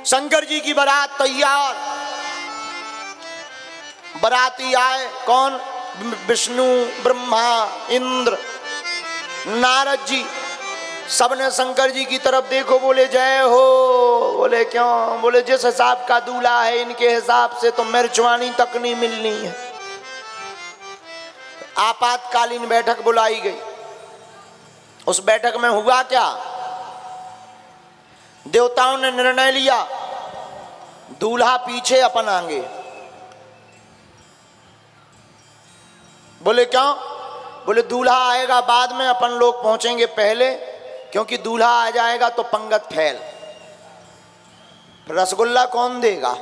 शंकर जी की बारात तैयार, बाराती आए कौन? विष्णु, ब्रह्मा, इंद्र, नारद जी। सबने शंकर जी की तरफ देखो, बोले जय हो। बोले क्यों? बोले जिस हिसाब का दूल्हा है इनके हिसाब से तो मिर्चवानी तक नहीं मिलनी है। आपातकालीन बैठक बुलाई गई। उस बैठक में हुआ क्या? देवताओं ने निर्णय लिया, दूल्हा पीछे अपन आगे। बोले क्यों? बोले दूल्हा आएगा बाद में, अपन लोग पहुंचेंगे पहले, क्योंकि दूल्हा आ जाएगा तो पंगत फैल। रसगुल्ला कौन देगा?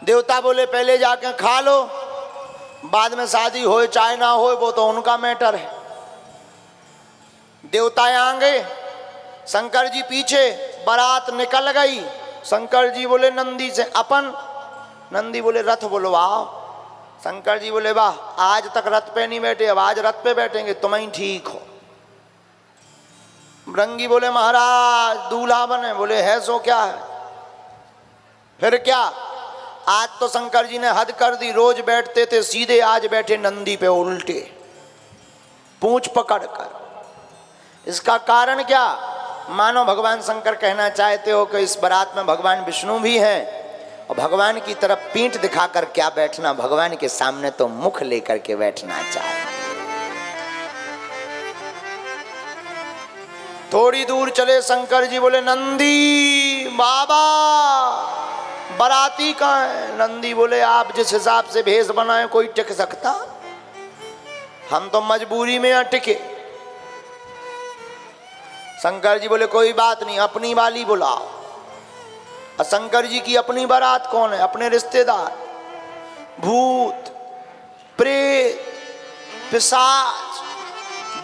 देवता बोले पहले जाके खा लो, बाद में शादी हो चाहे ना हो वो तो उनका मैटर है। देवता आगे, शंकर जी पीछे। बारात निकल गई। शंकर जी बोले नंदी से अपन, नंदी बोले रथ बुलवाओ। शंकर जी बोले वाह, आज तक रथ पे नहीं बैठे, अब आज रथ पे बैठेंगे, तुम ही ठीक हो। भृंगी बोले महाराज दूल्हा बने। बोले है सो क्या है? फिर क्या? आज तो शंकर जी ने हद कर दी, रोज बैठते थे सीधे, आज बैठे नंदी पे उल्टे, पूंछ पकड़ कर। इसका कारण क्या? मानो भगवान शंकर कहना चाहते हो कि इस बारात में भगवान विष्णु भी हैं, और भगवान की तरफ पीठ दिखाकर क्या बैठना, भगवान के सामने तो मुख लेकर के बैठना चाहिए। थोड़ी दूर चले शंकर जी, बोले नंदी बाबा बाराती कहाँ है? नंदी बोले आप जिस हिसाब से भेष बनाए कोई टिक सकता? हम तो मजबूरी में अटके। शंकर जी बोले कोई बात नहीं, अपनी वाली बुलाओ। और शंकर जी की अपनी बारात कौन है? अपने रिश्तेदार, भूत, प्रेत, पिशाच,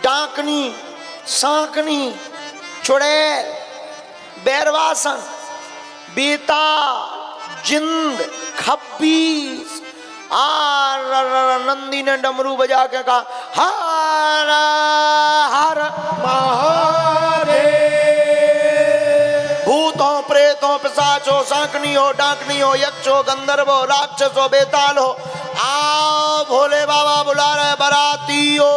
डाकनी, सांकनी, चुड़ैल, बैरवासन, बेता, जिंद, खब्बीस। नंदी ने डमरू बजा के कहा हर हर महादेव। भूतों, प्रेतों, पिशाचों, सांकनी हो, डाकनी हो, यक्ष हो, गंधर्व हो, राक्षस हो, बेताल हो, आओ भोले बाबा बुला रहे बाराती हो।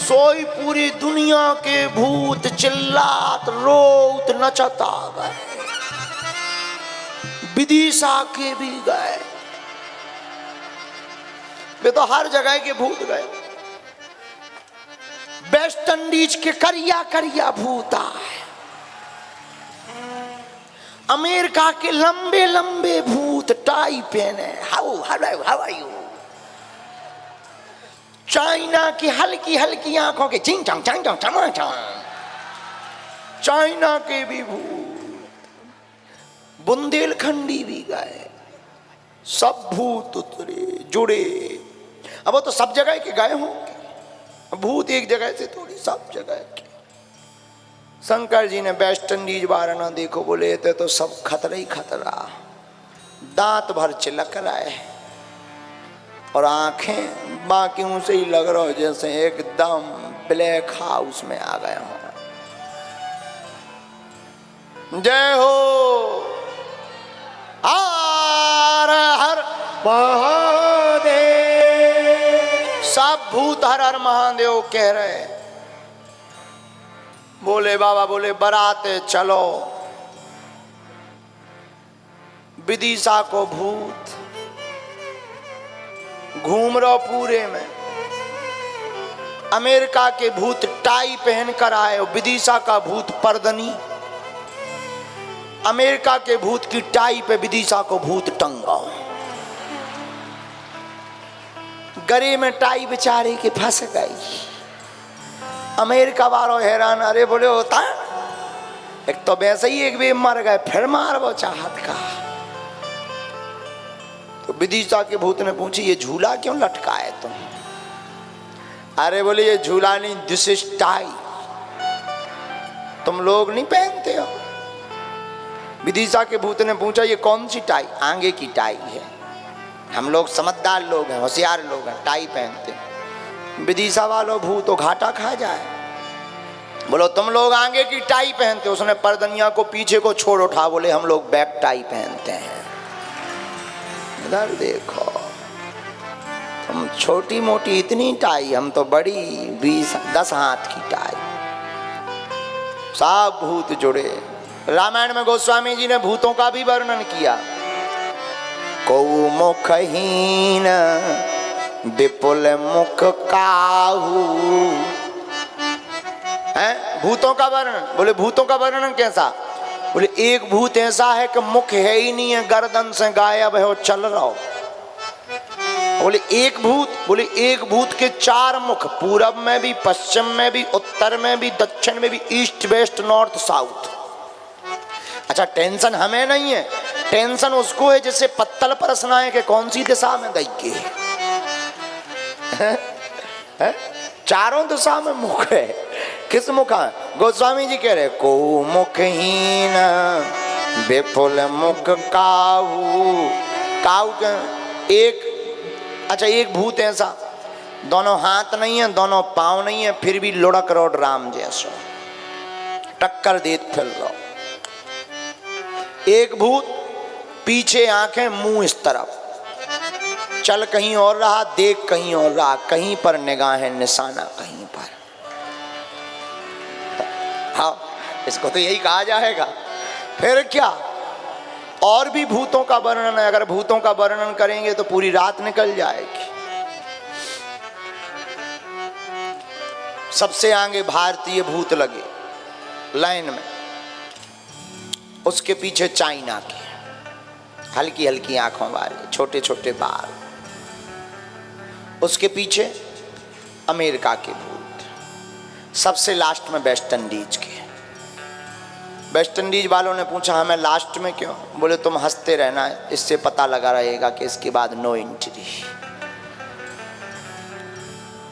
सोई पूरी दुनिया के भूत चिल्लात रोत नचत आ गए। विदिशा के भी गए, वे तो हर जगह के भूत गए। वेस्ट इंडीज के करिया करिया भूत आए, अमेरिका के लंबे लंबे भूत टाई पहने, हाउ आर यू। चाइना की हल्की हल्की आंखों के चिंग चंग चंग चंग चंग चंग, चाइना के भी भूत। बुंदेलखंडी भी गए, सब भूत उतरे जुड़े। अब वो तो सब जगह के गए होंगे, भूत एक जगह से थोड़ी, सब जगह के। शंकर जी ने वेस्ट इंडीज वारना देखो, बोले थे तो सब खतरा ही खतरा, दांत भर चिलक रहे और आंखें बाकियों से ही लग रहा हो जैसे एकदम ब्लैक हाउस में आ गए हो। जय हो हर हर महादेव। सब भूत हर हर महादेव कह रहे। बोले बाबा बोले बराते चलो। विदिशा को भूत घूम रहो पूरे में। अमेरिका के भूत टाई पहन कर आए, विदिशा का भूत पर्दनी। अमेरिका के भूत की टाई पे विदिशा को भूत टंगाओ। गले में टाई बेचारे के फंस गई। अमेरिका वालों हैरान, अरे बोले होता एक तो वैसे ही एक भी मर गए, फिर मार वो चाहत का। तो विदिशा के भूत ने पूछी ये झूला क्यों लटकाए तुम? अरे बोले ये झूला नहीं, दिस इज टाई, तुम लोग नहीं पहनते हो। विदिशा के भूत ने पूछा ये कौन सी टाई? आगे की टाई है, हम लोग समझदार लोग हैं, होशियार लोग हैं, टाई पहनते हैं। विदिशा वालों भूत तो घाटा खा जाए। बोलो तुम लोग आगे की टाई पहनते, उसने परदनिया को पीछे को छोड़ उठा, बोले हम लोग बैक टाई पहनते हैं। इधर देखो, तुम छोटी मोटी इतनी टाई, हम तो बड़ी 20-10 हाथ की टाई। सब भूत जुड़े। रामायण में गोस्वामी जी ने भूतों का भी वर्णन किया। कौ मुखहीन विपुल मुख काहू है भूतों का वर्णन। बोले भूतों का वर्णन कैसा? बोले एक भूत ऐसा है कि मुख है ही नहीं है, गर्दन से गायब है, वो चल रहा हो। बोले एक भूत के 4 मुख, पूरब में भी, पश्चिम में भी, उत्तर में भी, दक्षिण में भी, ईस्ट वेस्ट नॉर्थ साउथ। अच्छा, टेंशन हमें नहीं है, टेंशन उसको है जिससे पत्तल परसना है कि कौन सी दिशा में गई है? चारों दिशा में मुख है। किस मुख है? गोस्वामी जी कह रहे को मुखहीन विपुल मुख काहू। काहू एक, अच्छा एक भूत ऐसा, दोनों हाथ नहीं है, दोनों पांव नहीं है, फिर भी लुढ़क रोड राम जैसा टक्कर देत फिर रहो। एक भूत पीछे आंखें, मुंह इस तरफ, चल कहीं और रहा, देख कहीं और रहा, कहीं पर निगाहें निशाना कहीं पर। हाँ, इसको तो यही कहा जाएगा। फिर क्या? और भी भूतों का वर्णन है, अगर भूतों का वर्णन करेंगे तो पूरी रात निकल जाएगी। सबसे आगे भारतीय भूत लगे लाइन में, उसके पीछे चाइना के, हल्की हल्की आंखों वाले, छोटे छोटे बाल, उसके पीछे अमेरिका के भूत, सबसे लास्ट में वेस्ट इंडीज के। वेस्ट इंडीज वालों ने पूछा हमें लास्ट में क्यों? बोले तुम हंसते रहना, इससे पता लगा रहेगा कि इसके बाद नो एंट्री।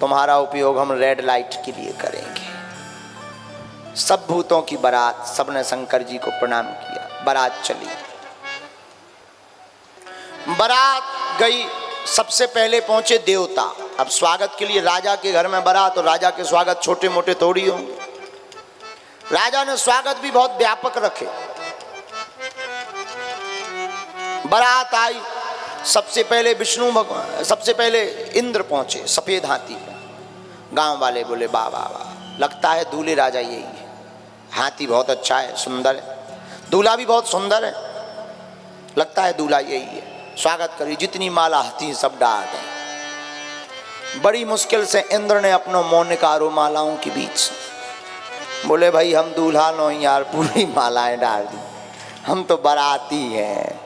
तुम्हारा उपयोग हम रेड लाइट के लिए करेंगे। सब भूतों की बारात, सबने शंकर जी को प्रणाम किया, बारात चली। बारात गई, सबसे पहले पहुंचे देवता। अब स्वागत के लिए राजा के घर में बारात, तो राजा के स्वागत छोटे मोटे थोड़ी होंगे। राजा ने स्वागत भी बहुत व्यापक रखे। बारात आई, सबसे पहले विष्णु भगवान, सबसे पहले इंद्र पहुंचे सफेद हाथी पे। गांव वाले बोले वाह वाह वाह, लगता है दूल्हे राजा यही है। हाथी बहुत अच्छा है, सुंदर है, दूल्हा भी बहुत सुंदर है, लगता है दूल्हा यही है। स्वागत करी, जितनी माला हाथी सब डाल गई। बड़ी मुश्किल से इंद्र ने अपना मुंह निकारो मालाओं के बीच से, बोले भाई हम दूल्हा नो यार, पूरी मालाएं डाल दी, हम तो बाराती हैं।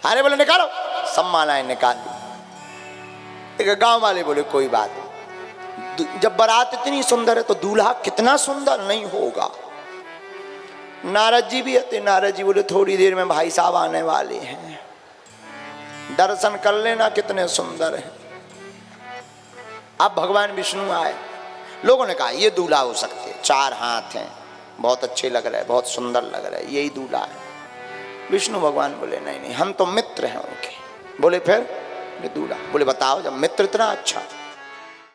अरे बोले निकालो, सब मालाएं निकाल दी। गांव वाले बोले कोई बात नहीं, जब बारात इतनी सुंदर है तो दूल्हा कितना सुंदर नहीं होगा। नारद जी भी आते, नारद जी बोले थोड़ी देर में भाई साहब आने वाले हैं, दर्शन कर लेना कितने सुंदर हैं। अब भगवान विष्णु आए, लोगों ने कहा ये दूल्हा हो सकते, 4 हाथ हैं, बहुत अच्छे लग रहे हैं, बहुत सुंदर लग रहे हैं, यही दूल्हा है। विष्णु भगवान बोले नहीं नहीं, हम तो मित्र हैं उनके। बोले फिर दूल्हा? बोले बताओ, जब मित्र इतना अच्छा